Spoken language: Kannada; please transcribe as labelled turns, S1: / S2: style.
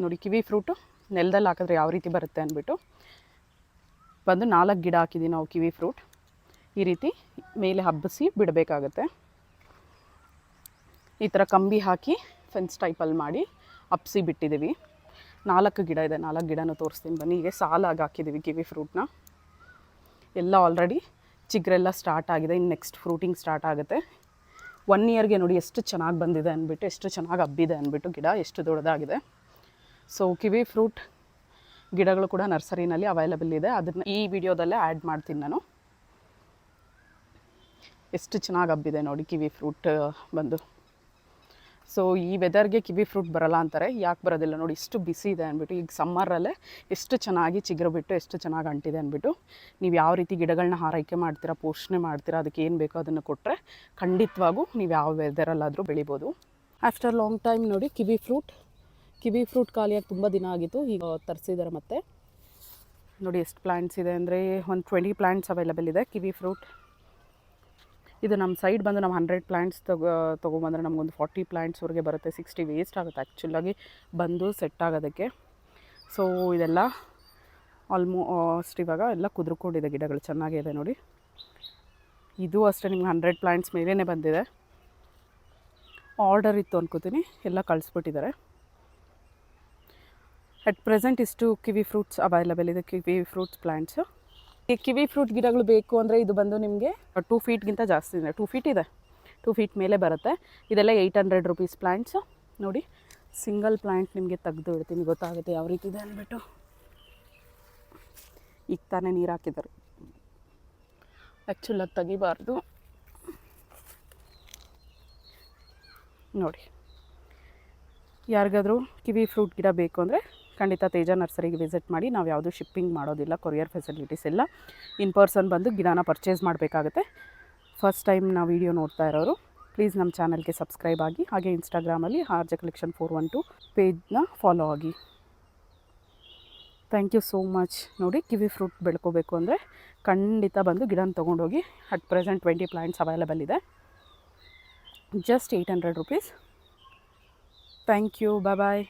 S1: ನೋಡಿ ಕಿವಿ ಫ್ರೂಟು ನೆಲದಲ್ಲಿ ಹಾಕಿದ್ರೆ ಯಾವ ರೀತಿ ಬರುತ್ತೆ ಅಂದ್ಬಿಟ್ಟು ಬಂದು 4 ಗಿಡ ಹಾಕಿದ್ದೀವಿ ನಾವು ಕಿವಿ ಫ್ರೂಟ್. ಈ ರೀತಿ ಮೇಲೆ ಹಬ್ಬಿಸಿ ಬಿಡಬೇಕಾಗತ್ತೆ. ಈ ಥರ ಕಂಬಿ ಹಾಕಿ ಫೆನ್ಸ್ ಟೈಪಲ್ಲಿ ಮಾಡಿ ಹಬ್ಬಿಸಿ ಬಿಟ್ಟಿದ್ದೀವಿ. 4 ಗಿಡ ಇದೆ, 4 ಗಿಡನೂ ತೋರಿಸ್ತೀನಿ ಬನ್ನಿ. ಹೀಗೆ ಸಾಲಾಗಿ ಹಾಕಿದ್ದೀವಿ ಕಿವಿ ಫ್ರೂಟ್ನ. ಎಲ್ಲ ಆಲ್ರೆಡಿ ಚಿಗುರೆಲ್ಲ ಸ್ಟಾರ್ಟ್ ಆಗಿದೆ. ಇನ್ನು ನೆಕ್ಸ್ಟ್ ಫ್ರೂಟಿಂಗ್ ಸ್ಟಾರ್ಟ್ ಆಗುತ್ತೆ. 1 ಇಯರ್ಗೆ ನೋಡಿ ಎಷ್ಟು ಚೆನ್ನಾಗಿ ಬಂದಿದೆ ಅಂದ್ಬಿಟ್ಟು, ಎಷ್ಟು ಚೆನ್ನಾಗಿ ಹಬ್ಬಿದೆ ಅಂದ್ಬಿಟ್ಟು ಗಿಡ ಎಷ್ಟು ದೊಡ್ಡದಾಗಿದೆ. ಸೊ ಕಿವಿ ಫ್ರೂಟ್ ಗಿಡಗಳು ಕೂಡ ನರ್ಸರಿನಲ್ಲಿ ಅವೈಲಬಲ್ ಇದೆ. ಅದನ್ನು ಈ ವಿಡಿಯೋದಲ್ಲೇ ಆ್ಯಡ್ ಮಾಡ್ತೀನಿ ನಾನು. ಎಷ್ಟು ಚೆನ್ನಾಗಿ ಹಬ್ಬಿದೆ ನೋಡಿ ಕಿವಿ ಫ್ರೂಟ್ ಬಂದು. ಸೊ ಈ ವೆದರ್ಗೆ ಕಿವಿ ಫ್ರೂಟ್ ಬರಲ್ಲ ಅಂತಾರೆ, ಯಾಕೆ ಬರೋದಿಲ್ಲ ನೋಡಿ, ಇಷ್ಟು ಬಿಸಿ ಇದೆ ಅಂದ್ಬಿಟ್ಟು. ಈಗ ಸಮ್ಮರಲ್ಲೇ ಎಷ್ಟು ಚೆನ್ನಾಗಿ ಚಿಗುರು ಬಿಟ್ಟು ಎಷ್ಟು ಚೆನ್ನಾಗಿ ಅಂಟಿದೆ ಅಂದ್ಬಿಟ್ಟು. ನೀವು ಯಾವ ರೀತಿ ಗಿಡಗಳನ್ನ ಆರೈಕೆ ಮಾಡ್ತೀರಾ, ಪೋಷಣೆ ಮಾಡ್ತೀರಾ, ಅದಕ್ಕೆ ಏನು ಬೇಕೋ ಅದನ್ನು ಕೊಟ್ಟರೆ ಖಂಡಿತವಾಗೂ ನೀವು ಯಾವ ವೆದರಲ್ಲಾದರೂ ಬೆಳಿಬೋದು. ಆಫ್ಟರ್ ಲಾಂಗ್ ಟೈಮ್ ನೋಡಿ ಕಿವಿ ಫ್ರೂಟ್ ಖಾಲಿಯಾಗಿ ತುಂಬ ದಿನ ಆಗಿತ್ತು. ಈಗ ತರಿಸಿದ್ದಾರೆ ಮತ್ತೆ. ನೋಡಿ ಎಷ್ಟು ಪ್ಲ್ಯಾಂಟ್ಸ್ ಇದೆ ಅಂದರೆ ಒಂದು 20 ಪ್ಲ್ಯಾಂಟ್ಸ್ ಅವೈಲಬಲ್ ಇದೆ ಕಿವಿ ಫ್ರೂಟ್. ಇದು ನಮ್ಮ ಸೈಡ್ ಬಂದು ನಾವು 100 ಪ್ಲ್ಯಾಂಟ್ಸ್ ತೊಗೊಂಬಂದರೆ ನಮಗೊಂದು 40 ಪ್ಲ್ಯಾಂಟ್ಸ್ವರೆಗೆ ಬರುತ್ತೆ. 60 ವೇಸ್ಟ್ ಆಗುತ್ತೆ ಆ್ಯಕ್ಚುಲಾಗಿ ಬಂದು ಸೆಟ್ ಆಗೋದಕ್ಕೆ. ಸೊ ಇದೆಲ್ಲ ಆಲ್ಮೋಸ್ಟ್ ಇವಾಗ ಎಲ್ಲ ಕುದುರ್ಕೊಂಡಿದೆ ಗಿಡಗಳು, ಚೆನ್ನಾಗಿದೆ ನೋಡಿ. ಇದು ಅಷ್ಟೇ ನಿಮ್ಗೆ 100 ಪ್ಲ್ಯಾಂಟ್ಸ್ ಮೇಲೇ ಬಂದಿದೆ. ಆರ್ಡರ್ ಇತ್ತು ಅನ್ಕೋತೀನಿ, ಎಲ್ಲ ಕಳಿಸ್ಬಿಟ್ಟಿದ್ದಾರೆ. ಅಟ್ ಪ್ರೆಸೆಂಟ್ ಇಷ್ಟು ಕಿವಿ ಫ್ರೂಟ್ಸ್ ಅವೈಲಬಲ್ ಇದೆ, ಕಿವಿ ಫ್ರೂಟ್ಸ್ ಪ್ಲ್ಯಾಂಟ್ಸು. ಈ ಕಿವಿ ಫ್ರೂಟ್ ಗಿಡಗಳು ಬೇಕು ಅಂದರೆ ಇದು ಬಂದು ನಿಮಗೆ 2 ಫೀಟ್ಗಿಂತ ಜಾಸ್ತಿ ಇದೆ, 2 ಫೀಟ್ ಇದೆ, 2 ಫೀಟ್ ಮೇಲೆ ಬರುತ್ತೆ. ಇದೆಲ್ಲ 800 ರುಪೀಸ್ ಪ್ಲ್ಯಾಂಟ್ಸು. ನೋಡಿ ಸಿಂಗಲ್ ಪ್ಲ್ಯಾಂಟ್ ನಿಮಗೆ ತೆಗೆದು ಇಡ್ತೀನಿ, ಗೊತ್ತಾಗುತ್ತೆ ಯಾವ ರೀತಿ ಇದೆ ಅಂದ್ಬಿಟ್ಟು. ಈಗ ತಾನೇ ನೀರು ಹಾಕಿದ್ದಾರೆ, ಆ್ಯಕ್ಚುಲಾಗಿ ತೆಗಿಬಾರ್ದು ನೋಡಿ. ಯಾರಿಗಾದರೂ ಕಿವಿ ಫ್ರೂಟ್ ಗಿಡ ಬೇಕು ಅಂದರೆ ಖಂಡಿತ ತೇಜ ನರ್ಸರಿಗೆ ವಿಸಿಟ್ ಮಾಡಿ. ನಾವು ಯಾವುದೂ ಶಿಪ್ಪಿಂಗ್ ಮಾಡೋದಿಲ್ಲ, ಕೊರಿಯರ್ ಫೆಸಿಲಿಟೀಸ್ ಎಲ್ಲ. ಇನ್ ಪರ್ಸನ್ ಬಂದು ಗಿಡನ ಪರ್ಚೇಸ್ ಮಾಡಬೇಕಾಗುತ್ತೆ. ಫಸ್ಟ್ ಟೈಮ್ ನಾವು ವಿಡಿಯೋ ನೋಡ್ತಾ ಇರೋರು ಪ್ಲೀಸ್ ನಮ್ಮ ಚಾನಲ್ಗೆ ಸಬ್ಸ್ಕ್ರೈಬ್ ಆಗಿ, ಹಾಗೆ ಇನ್ಸ್ಟಾಗ್ರಾಮಲ್ಲಿ ಆರ್ಜೆ ಕಲೆಕ್ಷನ್ 412 ಪೇಜ್ನ ಫಾಲೋ ಆಗಿ. Thank you so much. ನೋಡಿ ಕಿವಿ ಫ್ರೂಟ್ ಬೆಳ್ಕೋಬೇಕು ಅಂದರೆ ಖಂಡಿತ ಬಂದು ಗಿಡನ ತೊಗೊಂಡೋಗಿ. ಅಟ್ ಪ್ರೆಸೆಂಟ್ 20 ಪ್ಲ್ಯಾಂಟ್ಸ್ ಅವೈಲಬಲ್ ಇದೆ, just 800 rupees. Thank you, bye.